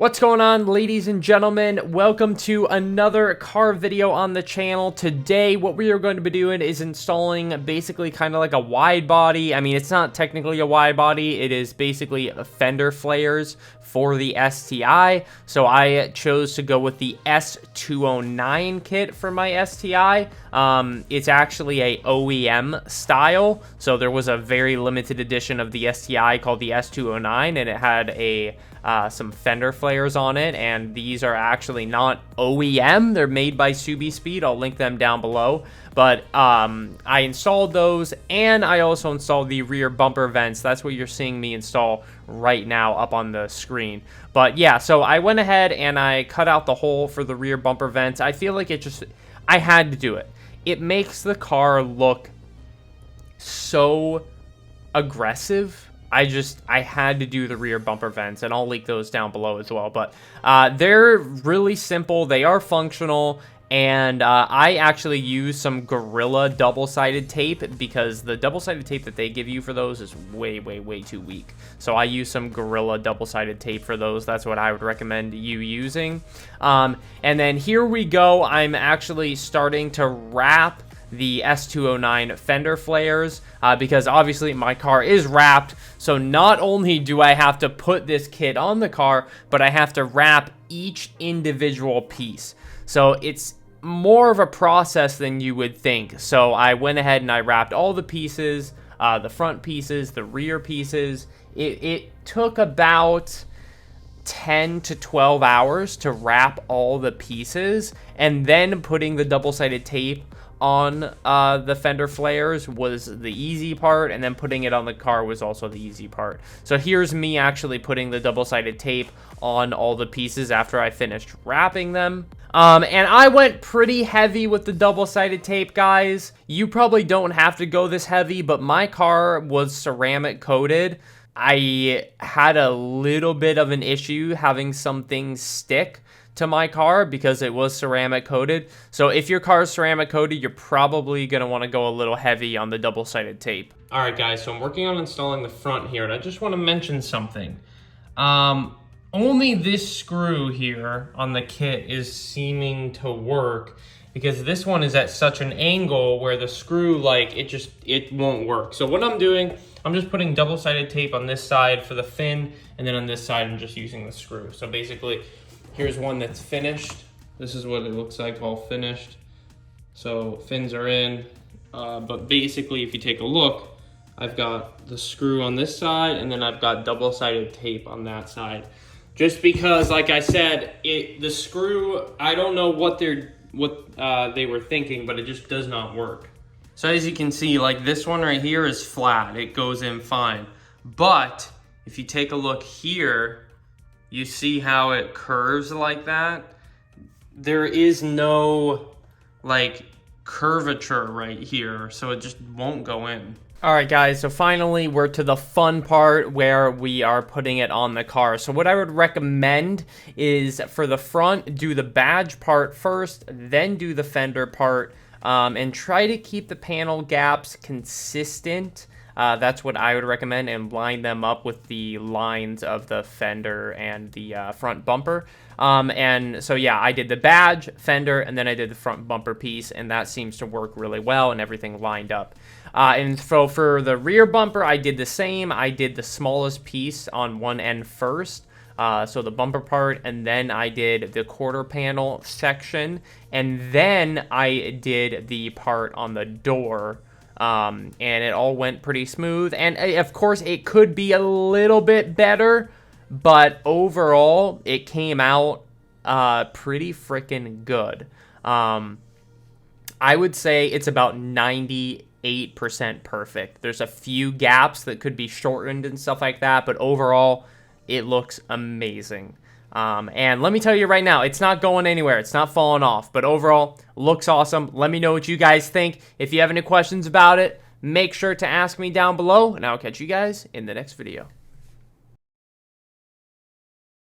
What's going on, ladies and gentlemen? Welcome to another car video on the channel. Today, what we are going to be doing is installing basically kind of like a wide body. I mean, it's not technically a wide body. It is basically fender flares for the STI. So I chose to go with the S209 kit for my STI. It's actually a OEM style. So there was a very limited edition of the STI called the S209, and it had some fender flares on it, and these are actually not OEM. They're made by SubieSpeed. I'll link them down below. But I installed those, and I also installed the rear bumper vents. That's what you're seeing me install right now up on the screen. But yeah, so I went ahead and I cut out the hole for the rear bumper vents. I feel like I had to do it. It makes the car look so aggressive. I had to do the rear bumper vents, and I'll link those down below as well. But they're really simple. They are functional, and I actually use some Gorilla double-sided tape because the double-sided tape that they give you for those is way too weak. So I use some Gorilla double-sided tape for those. That's what I would recommend you using. And then here we go. I'm actually starting to wrap the S209 fender flares because obviously my car is wrapped. So not only do I have to put this kit on the car, but I have to wrap each individual piece. So it's more of a process than you would think. So I went ahead and I wrapped all the pieces, the front pieces, the rear pieces. It took about 10 to 12 hours to wrap all the pieces, and then putting the double-sided tape on the fender flares was the easy part, and then putting it on the car was also the easy part. So here's me actually putting the double-sided tape on all the pieces after I finished wrapping them. And I went pretty heavy with the double-sided tape, guys. You probably don't have to go this heavy, but my car was ceramic coated. I had a little bit of an issue having some things stick to my car because it was ceramic coated. So if your car is ceramic coated, you're probably going to want to go a little heavy on the double-sided tape. All right, guys, so I'm working on installing the front here, and I just want to mention something. Only this screw here on the kit is seeming to work because this one is at such an angle where the screw, like, it won't work. So what I'm doing, I'm just putting double-sided tape on this side for the fin, and then on this side, I'm just using the screw. So basically, here's one that's finished. This is what it looks like all finished. So fins are in, but basically if you take a look, I've got the screw on this side, and then I've got double-sided tape on that side. Just because, like I said, the screw, I don't know what they were thinking, but it just does not work. So as you can see, like this one right here is flat. It goes in fine. But if you take a look here, you see how it curves like that? There is no, like, curvature right here, so it just won't go in. All right, guys, so finally we're to the fun part where we are putting it on the car. So what I would recommend is for the front, do the badge part first, then do the fender part, and try to keep the panel gaps consistent. That's what I would recommend, and line them up with the lines of the fender and the front bumper. And so yeah, I did the badge, fender, and then I did the front bumper piece, and that seems to work really well, and everything lined up. And so for the rear bumper, I did the same. I did the smallest piece on one end first, so the bumper part, and then I did the quarter panel section, and then I did the part on the door. And it all went pretty smooth, and of course it could be a little bit better, but overall it came out pretty freaking good. I would say it's about 98% perfect. There's a few gaps that could be shortened and stuff like that, but overall it looks amazing. And let me tell you right now, it's not going anywhere. It's not falling off, but overall looks awesome. Let me know what you guys think. If you have any questions about it, make sure to ask me down below, and I'll catch you guys in the next video.